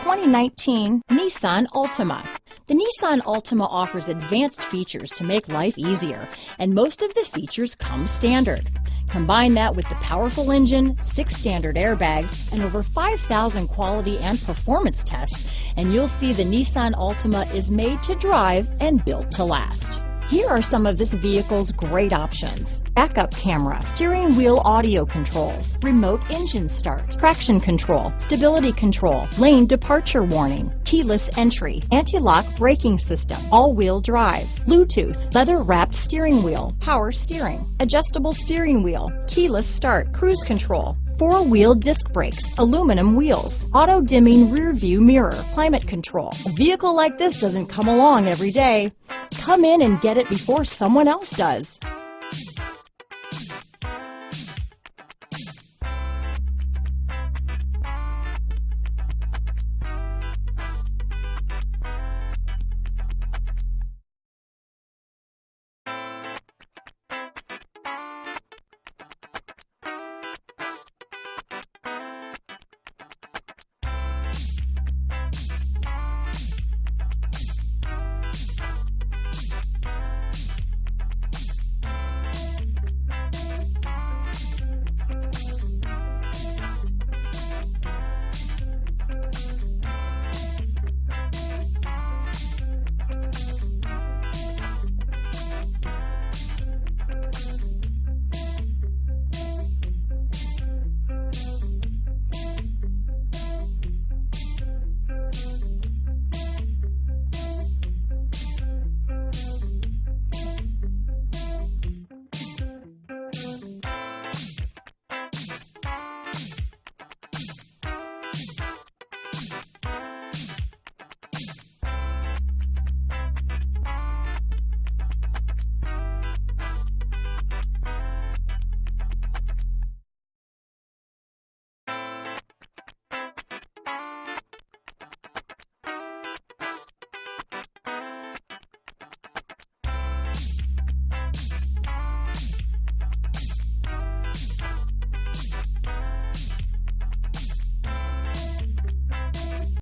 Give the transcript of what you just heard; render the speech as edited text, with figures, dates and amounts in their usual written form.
2019 Nissan Altima. The Nissan Altima offers advanced features to make life easier, and most of the features come standard. Combine that with the powerful engine, 6 standard airbags, and over 5,000 quality and performance tests, and you'll see the Nissan Altima is made to drive and built to last. Here are some of this vehicle's great options: backup camera, steering wheel audio controls, remote engine start, traction control, stability control, lane departure warning, keyless entry, anti-lock braking system, all-wheel drive, Bluetooth, leather-wrapped steering wheel, power steering, adjustable steering wheel, keyless start, cruise control, 4-wheel disc brakes, aluminum wheels, auto-dimming rear-view mirror, climate control. A vehicle like this doesn't come along every day. Come in and get it before someone else does.